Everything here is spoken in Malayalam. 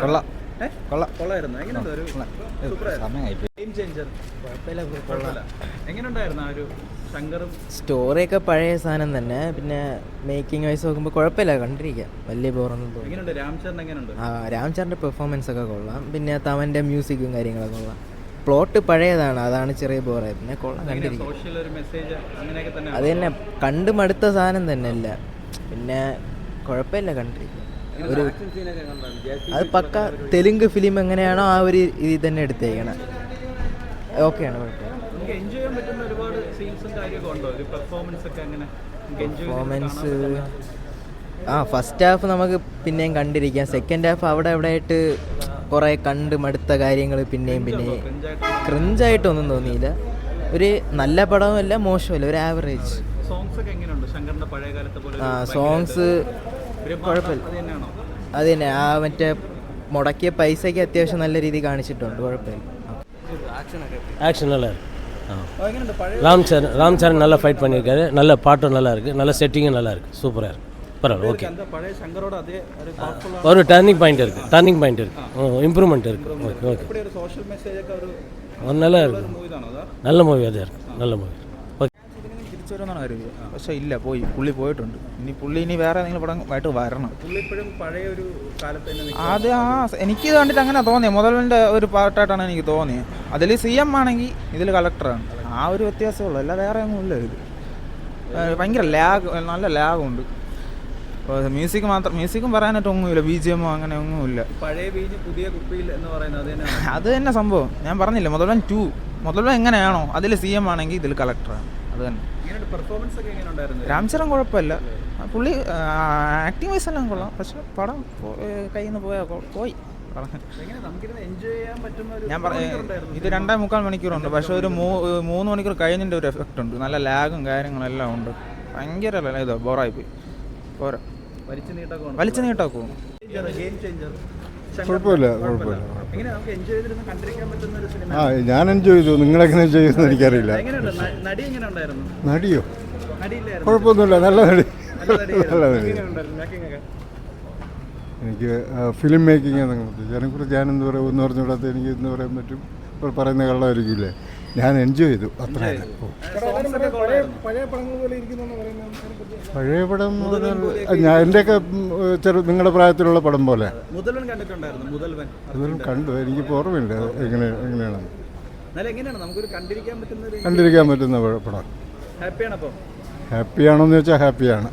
കൊള്ളാം. കൊള്ളായിരുന്നു. എങ്ങനെയുണ്ട് ഒരു ഗെയിം ചേഞ്ചർ? എങ്ങനെയുണ്ടായിരുന്നു ആ ഒരു ശങ്കറും സ്റ്റോറിയൊക്കെ പഴയ സാധനം തന്നെ, പിന്നെ മേക്കിംഗ് വൈസ് നോക്കുമ്പോൾ കുഴപ്പമില്ല, കണ്ടിരിക്കാം, വലിയ ബോറൊന്നും തോന്നി. എങ്ങനെയുണ്ട് രാംചരൺ? എങ്ങനെയുണ്ട്? രാംചരൻ്റെ പെർഫോമൻസ് ഒക്കെ കൊള്ളാം, പിന്നെ തവൻ്റെ മ്യൂസിക്കും കാര്യങ്ങളൊക്കെ കൊള്ളാം. പ്ലോട്ട് പഴയതാണ്, അതാണ് ചെറിയ ബോറായത്, പിന്നെ കൊള്ളാം, കണ്ടിരിക്കും. സോഷ്യൽ ഒരു മെസ്സേജ് അങ്ങനെയൊക്കെ തന്നെ അത് തന്നെ, കണ്ട് മടുത്ത സാധനം തന്നെ അല്ല, പിന്നെ കുഴപ്പമില്ല, കണ്ടിരിക്കും. ഒരു അത് പക്ക തെലുങ്ക് ഫിലിം എങ്ങനെയാണോ ആ ഒരു ഇത് തന്നെ എടുത്തേക്കണം. ഓക്കെയാണ്, കുഴപ്പമില്ല. എൻജോയ് ചെയ്യാൻ പറ്റുന്ന ഒരുപാട് സീൻസും കാര്യമൊക്കെ ഉണ്ടോ? ഒരു പെർഫോമൻസ് ഒക്കെ അങ്ങനെ പെർഫോമൻസ് ഫസ്റ്റ് ഹാഫ് നമുക്ക് പിന്നെയും കണ്ടിരിക്കാം. സെക്കൻഡ് ഹാഫ് അവിടെ അവിടെ ആയിട്ട് കുറേ കണ്ട് മടുത്ത കാര്യങ്ങൾ പിന്നെയും ക്രിഞ്ചായിട്ടൊന്നും തോന്നിയില്ല. ഒരു നല്ല പടവുമല്ല മോശമല്ല, ഒരു ആവറേജ്. സോങ്സ് ഒക്കെ എങ്ങനെയുണ്ട്? ശങ്കറിന്റെ പഴയ കാലത്തെ പോലെ സോങ്സ് കുഴപ്പമില്ല. അത് തന്നെ, ആ മറ്റേ മുടക്കിയ പൈസയ്ക്ക് അത്യാവശ്യം നല്ല രീതിയിൽ കാണിച്ചിട്ടുണ്ട്, കുഴപ്പമില്ല. ஆக்ஷன் நல்லா இருக்கு. ராம்சரண் நல்லா ஃபைட் பண்ணியிருக்காரு, நல்ல பாட்டும் நல்லா இருக்குது, நல்ல செட்டிங்கும் நல்லா இருக்குது, சூப்பராக இருக்குது, பரவாயில்ல, ஓகே. ஒரு டர்னிங் பாயிண்ட் இருக்குது, இம்ப்ரூவ்மெண்ட் இருக்குது, ஓகே ஓகே. நல்லா இருக்குது, நல்ல மூவி, அதே இருக்குது, நல்ல மூவி. തിരിച്ചു വരുമെന്നാണ് കരുതിയത്, പക്ഷേ ഇല്ല, പുള്ളി പോയിട്ടുണ്ട്. പുള്ളി വേറെ ഏതെങ്കിലും പടമായിട്ട് വരണം. അത് എനിക്ക് കണ്ടിട്ട് അങ്ങനെ തോന്നിയത്, മുതലിൻ്റെ ഒരു പാർട്ടായിട്ടാണ് എനിക്ക് തോന്നിയത്. അതിൽ CM ആണെങ്കിൽ ഇതിൽ കളക്ടറാണ്, ആ ഒരു വ്യത്യാസമുള്ളൂ, അല്ല വേറെ ഒന്നും ഇല്ല. ഇത് ഭയങ്കര നല്ല ലാഗുണ്ട്. മ്യൂസിക്കും പറയാനായിട്ട് ഒന്നുമില്ല, BGM അങ്ങനെ ഒന്നുമില്ല. പഴയ ബീജ് പുതിയ കുപ്പിയിൽ എന്ന് പറയുന്നത് അത് തന്നെ സംഭവം. ഞാൻ പറഞ്ഞില്ല, മുതൽവൻ എങ്ങനെയാണോ അതിൽ CM ആണെങ്കിൽ ഇതിൽ കളക്ടറാണ്, അത് തന്നെ. രാംചരൺ കുഴപ്പമില്ല, പുള്ളി ആക്ടിങ് വൈസ് എല്ലാം കൊള്ളാം, പക്ഷെ പടം കയ്യിൽ നിന്ന് പോയി. ഞാൻ ഇത് 2.25 മണിക്കൂറുണ്ട്, പക്ഷെ ഒരു 3 മണിക്കൂർ കഴിഞ്ഞതിൻ്റെ ഒരു എഫക്റ്റ് ഉണ്ട്. നല്ല ലാഗും കാര്യങ്ങളെല്ലാം ഉണ്ട്, ഭയങ്കര ഇതോ ബോറായിപ്പോയി, പോരാ, വലിച്ചു നീട്ടാക്കൂ. കുഴപ്പമില്ല. ഞാൻ എൻജോയ് ചെയ്തു, നിങ്ങളെങ്ങനെ എൻജോയ് ചെയ്തെന്ന് എനിക്കറിയില്ല. നടിയോ? കുഴപ്പമൊന്നുമില്ല, നല്ല നടി. എനിക്ക് ഫിലിം മേക്കിംഗ് അതിനെക്കുറിച്ച് ഞാനെന്ത് പറയും എന്ന് പറഞ്ഞുകൂടാത്ത എനിക്ക് എന്ന് പറയാൻ പറ്റും. ഇപ്പോൾ പറയുന്ന കള്ളമായിരിക്കില്ലേ, ഞാൻ എൻജോയ് ചെയ്തു, അത്ര. പഴയ പടം എന്ന് പറഞ്ഞാൽ എൻ്റെയൊക്കെ നിങ്ങളുടെ പ്രായത്തിലുള്ള പടം പോലെ മുതലും കണ്ടു, എനിക്കിപ്പോൾ ഓർമ്മയില്ല എങ്ങനെയാണ് കണ്ടിരിക്കാൻ പറ്റുന്ന പടം. ഹാപ്പിയാണോ എന്ന് ചോദിച്ചാൽ ഹാപ്പിയാണ്.